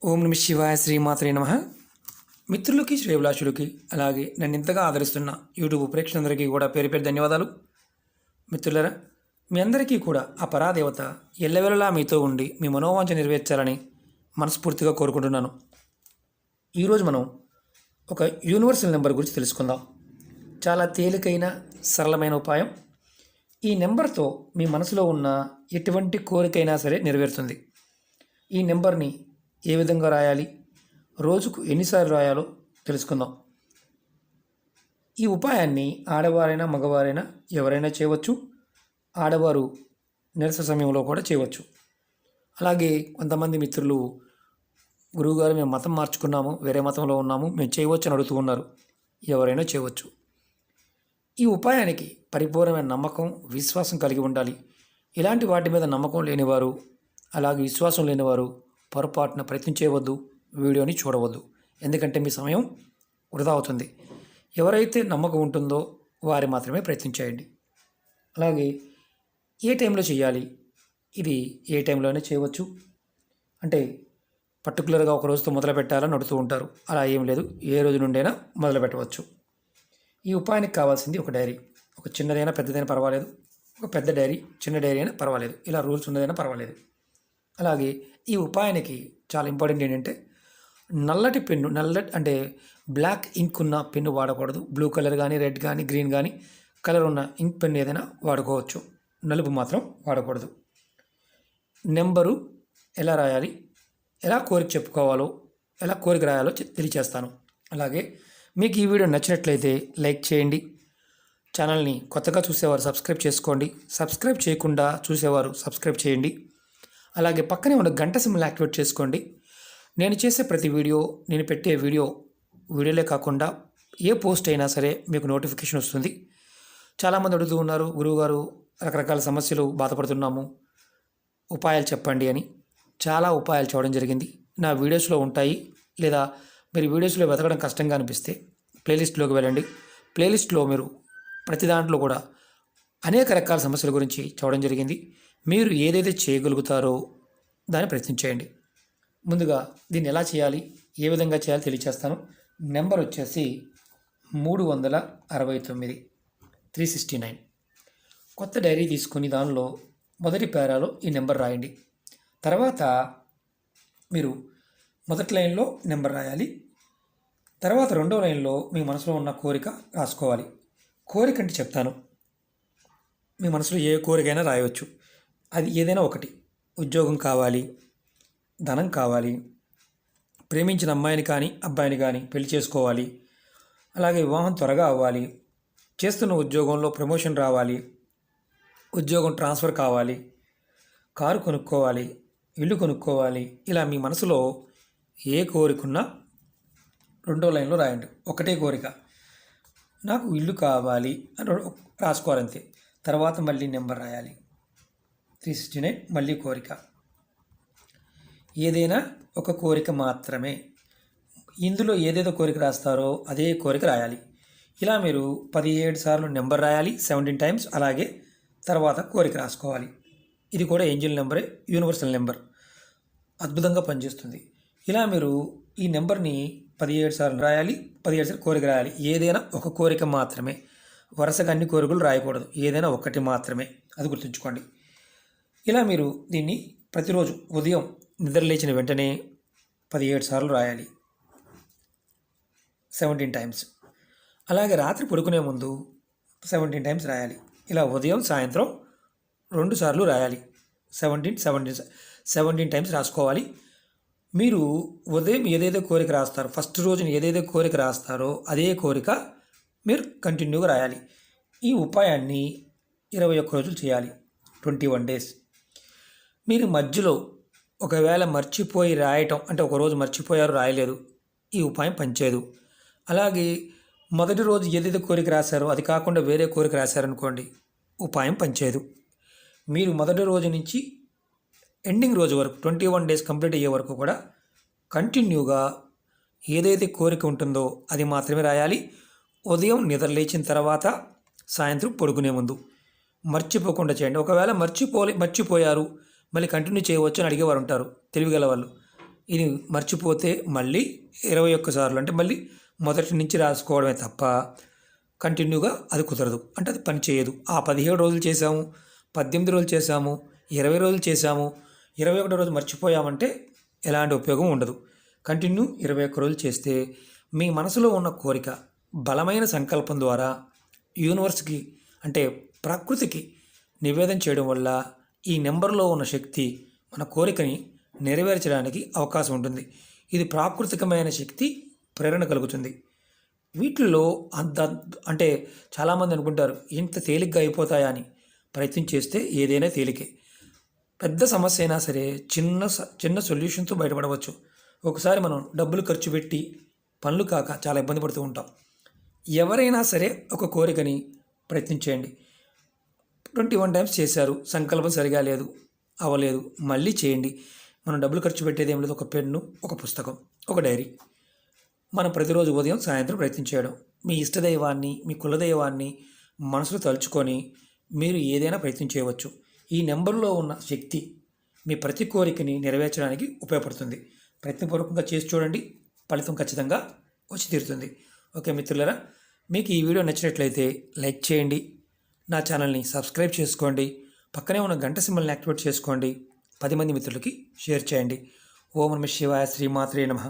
ఓం నమ శివాయ శ్రీమాత్రే నమః. మిత్రులకి శ్రేయభిలాషులకి అలాగే నన్ను ఇంతగా ఆదరిస్తున్న యూట్యూబ్ ప్రేక్షకులందరికీ కూడా పేరు పేరు ధన్యవాదాలు. మిత్రులరా, మీ అందరికీ కూడా ఆ పరాదేవత ఎల్లవెల్లలా మీతో ఉండి మీ మనోవాంఛ నెరవేర్చాలని మనస్ఫూర్తిగా కోరుకుంటున్నాను. ఈరోజు మనం ఒక యూనివర్సల్ నెంబర్ గురించి తెలుసుకుందాం. చాలా తేలికైన సరళమైన ఉపాయం. ఈ నెంబర్తో మీ మనసులో ఉన్న ఎటువంటి కోరికైనా సరే నెరవేరుతుంది. ఈ నెంబర్ని ఏ విధంగా రాయాలి, రోజుకు ఎన్నిసార్లు రాయాలో తెలుసుకుందాం. ఈ ఉపాయాన్ని ఆడవారైనా మగవారైనా ఎవరైనా చేయవచ్చు. ఆడవారు నిరసన సమయంలో కూడా చేయవచ్చు. అలాగే కొంతమంది మిత్రులు, గురువుగారు మేము మతం మార్చుకున్నాము, వేరే మతంలో ఉన్నాము, మేము చేయవచ్చు అని అడుగుతూ ఉన్నారు. ఎవరైనా చేయవచ్చు. ఈ ఉపాయానికి పరిపూర్ణమైన నమ్మకం, విశ్వాసం కలిగి ఉండాలి. ఇలాంటి వాటి మీద నమ్మకం లేనివారు, అలాగే విశ్వాసం లేనివారు పొరపాటున ప్రయత్నం చేయవద్దు, వీడియోని చూడవద్దు. ఎందుకంటే మీ సమయం వృధా అవుతుంది. ఎవరైతే నమ్మకం ఉంటుందో వారు మాత్రమే ప్రయత్నం చేయండి. అలాగే ఏ టైంలో చేయాలి, ఇది ఏ టైంలోనే చేయవచ్చు. అంటే పర్టికులర్గా ఒక రోజుతో మొదలు పెట్టాలని అడుగుతూ ఉంటారు. అలా ఏం లేదు, ఏ రోజు నుండైనా మొదలు పెట్టవచ్చు. ఈ ఉపాయానికి కావాల్సింది ఒక డైరీ. ఒక చిన్నదైనా పెద్దదైనా పర్వాలేదు. ఒక పెద్ద డైరీ, చిన్న డైరీ అయినా పర్వాలేదు. ఇలా రూల్స్ ఉన్నదైనా పర్వాలేదు. అలాగే ఈ ఉపాయానికి చాలా ఇంపార్టెంట్ ఏంటంటే నల్లటి పెన్ను, అంటే బ్లాక్ ఇంక్ ఉన్న పెన్ను వాడకూడదు. బ్లూ కలర్ కానీ, రెడ్ కానీ, గ్రీన్ కానీ కలర్ ఉన్న ఇంక్ పెన్ను ఏదైనా వాడుకోవచ్చు. నలుపు మాత్రం వాడకూడదు. నెంబరు ఎలా రాయాలి, ఎలా కోరిక చెప్పుకోవాలో, ఎలా కోరిక రాయాలో తెలియచేస్తాను. అలాగే మీకు ఈ వీడియో నచ్చినట్లయితే లైక్ చేయండి. ఛానల్ని కొత్తగా చూసేవారు సబ్స్క్రైబ్ చేసుకోండి. సబ్స్క్రైబ్ చేయకుండా చూసేవారు సబ్స్క్రైబ్ చేయండి. అలాగే పక్కనే ఉన్న గంట సింబల్ యాక్టివేట్ చేసుకోండి. నేను చేసే ప్రతి వీడియో, నేను పెట్టే వీడియోలే కాకుండా ఏ పోస్ట్ అయినా సరే మీకు నోటిఫికేషన్ వస్తుంది. చాలామంది అడుగుతూ ఉన్నారు, గురువుగారు రకరకాల సమస్యలు బాధపడుతున్నాము, ఉపాయాలు చెప్పండి అని. చాలా ఉపాయాలు చూడడం జరిగింది, నా వీడియోస్లో ఉంటాయి. లేదా మీరు వీడియోస్లో వెతకడం కష్టంగా అనిపిస్తే ప్లేలిస్ట్లోకి వెళ్ళండి. ప్లేలిస్ట్లో మీరు ప్రతి దాంట్లో కూడా అనేక రకాల సమస్యల గురించి చూడడం జరిగింది. మీరు ఏదైతే చేయగలుగుతారో దాన్ని ప్రయత్నించేయండి. ముందుగా దీన్ని ఎలా చేయాలి, ఏ విధంగా చేయాలో తెలియచేస్తాను. నెంబర్ వచ్చేసి 369, 369. కొత్త డైరీ తీసుకొని దానిలో మొదటి పేరాలో ఈ నెంబర్ రాయండి. తర్వాత మీరు మొదటి లైన్లో నెంబర్ రాయాలి. తర్వాత రెండో లైన్లో మీ మనసులో ఉన్న కోరిక రాసుకోవాలి. కోరిక అంటే చెప్తాను. మీ మనసులో ఏ కోరికైనా రాయవచ్చు. అది ఏదైనా ఒకటి. ఉద్యోగం కావాలి, ధనం కావాలి, ప్రేమించిన అమ్మాయిని కానీ అబ్బాయిని కానీ పెళ్లి చేసుకోవాలి, అలాగే వివాహం త్వరగా అవ్వాలి, చేస్తున్న ఉద్యోగంలో ప్రమోషన్ రావాలి, ఉద్యోగం ట్రాన్స్ఫర్ కావాలి, కారు కొనుక్కోవాలి, ఇల్లు కొనుక్కోవాలి. ఇలా మీ మనసులో ఏ కోరికున్నా రెండో లైన్లో రాయండి. ఒకటే కోరిక, నాకు ఇల్లు కావాలి అని రాసుకోవాలంతే. తర్వాత మళ్ళీ నెంబర్ రాయాలి, 369. మళ్ళీ కోరిక, ఏదైనా ఒక కోరిక మాత్రమే. ఇందులో ఏదేదో కోరిక రాస్తారో అదే కోరిక రాయాలి. ఇలా మీరు 17 సార్లు నెంబర్ రాయాలి, 17 టైమ్స్. అలాగే తర్వాత కోరిక రాసుకోవాలి. ఇది కూడా ఏంజిల్ నెంబరే, యూనివర్సల్ నెంబర్, అద్భుతంగా పనిచేస్తుంది. ఇలా మీరు ఈ నెంబర్ని 17 సార్లు రాయాలి, 17 సార్లు కోరిక రాయాలి. ఏదైనా ఒక కోరిక మాత్రమే, వరుసగా అన్ని కోరికలు రాయకూడదు. ఏదైనా ఒకటి మాత్రమే, అది గుర్తుంచుకోండి. ఇలా మీరు దీన్ని ప్రతిరోజు ఉదయం నిద్ర లేచిన వెంటనే 17 సార్లు రాయాలి, 17 టైమ్స్. అలాగే రాత్రి పడుకునే ముందు 17 టైమ్స్ రాయాలి. ఇలా ఉదయం సాయంత్రం 2 సార్లు రాయాలి, 17 టైమ్స్ రాసుకోవాలి. మీరు ఉదయం ఏదైతే కోరిక రాస్తారో, ఫస్ట్ రోజున ఏదైతే కోరిక రాస్తారో అదే కోరిక మీరు కంటిన్యూగా రాయాలి. ఈ ఉపాయాన్ని 21 రోజులు చేయాలి, 21 డేస్. మీరు మధ్యలో ఒకవేళ మర్చిపోయి రాయటం, అంటే ఒకరోజు మర్చిపోయారు, రాయలేదు, ఈ ఉపాయం పనిచేయదు. అలాగే మొదటి రోజు ఏదైతే కోరిక రాశారో అది కాకుండా వేరే కోరిక రాశారనుకోండి, ఉపాయం పనిచేయదు. మీరు మొదటి రోజు నుంచి ఎండింగ్ రోజు వరకు 21 డేస్ కంప్లీట్ అయ్యే వరకు కూడా కంటిన్యూగా ఏదైతే కోరిక ఉంటుందో అది మాత్రమే రాయాలి. ఉదయం నిద్ర లేచిన తర్వాత, సాయంత్రం పడుకునే ముందు మర్చిపోకుండా చేయండి. ఒకవేళ మర్చిపోయారు, మళ్ళీ కంటిన్యూ చేయవచ్చు అని అడిగేవారు ఉంటారు తెలివిగల వాళ్ళు. ఇది మర్చిపోతే మళ్ళీ 21 సార్లు అంటే మళ్ళీ మొదటి నుంచి రాసుకోవడమే తప్ప కంటిన్యూగా అది కుదరదు. అంటే అది పని చేయదు. ఆ 17 రోజులు చేసాము, 18 రోజులు చేసాము, 20 రోజులు చేసాము, 21 రోజు మర్చిపోయామంటే ఎలాంటి ఉపయోగం ఉండదు. కంటిన్యూ 21 రోజులు చేస్తే మీ మనసులో ఉన్న కోరిక బలమైన సంకల్పం ద్వారా యూనివర్స్కి అంటే ప్రకృతికి నివేదన చేయడం వల్ల ఈ నెంబర్లో ఉన్న శక్తి మన కోరికని నెరవేర్చడానికి అవకాశం ఉంటుంది. ఇది ప్రాకృతికమైన శక్తి ప్రేరణ కలుగుతుంది. వీటిల్లో అంత అంటే చాలామంది అనుకుంటారు ఇంత తేలిగ్గా అయిపోతాయా అని. ప్రయత్నం చేస్తే ఏదైనా తేలికే. పెద్ద సమస్య అయినా సరే చిన్న సొల్యూషన్తో బయటపడవచ్చు. ఒకసారి మనం డబ్బులు ఖర్చు పెట్టి పనులు కాక చాలా ఇబ్బంది పడుతూ ఉంటాం. ఎవరైనా సరే ఒక కోరికని ప్రయత్నించేయండి. 21 టైమ్స్ చేశారు, సంకల్పం సరిగా లేదు, అవ్వలేదు, మళ్ళీ చేయండి. మనం డబ్బులు ఖర్చు పెట్టేది ఏం లేదు. ఒక పెన్ను, ఒక పుస్తకం, ఒక డైరీ. మనం ప్రతిరోజు ఉదయం సాయంత్రం ప్రయత్నం చేయడం. మీ ఇష్టదైవాన్ని, మీ కులదైవాన్ని మనసులో తలుచుకొని మీరు ఏదైనా ప్రయత్నం చేయవచ్చు. ఈ నెంబర్లో ఉన్న శక్తి మీ ప్రతి కోరికని నెరవేర్చడానికి ఉపయోగపడుతుంది. ప్రయత్నపూర్వకంగా చేసి చూడండి, ఫలితం ఖచ్చితంగా వచ్చి తీరుతుంది. ఓకే మిత్రులారా, మీకు ఈ వీడియో నచ్చినట్లయితే లైక్ చేయండి, నా ఛానల్ని సబ్స్క్రైబ్ చేసుకోండి, పక్కనే ఉన్న గంట సింబల్ని యాక్టివేట్ చేసుకోండి, 10 మంది మిత్రులకి షేర్ చేయండి. ఓం నమః శివాయ, శ్రీమాత్రే నమః.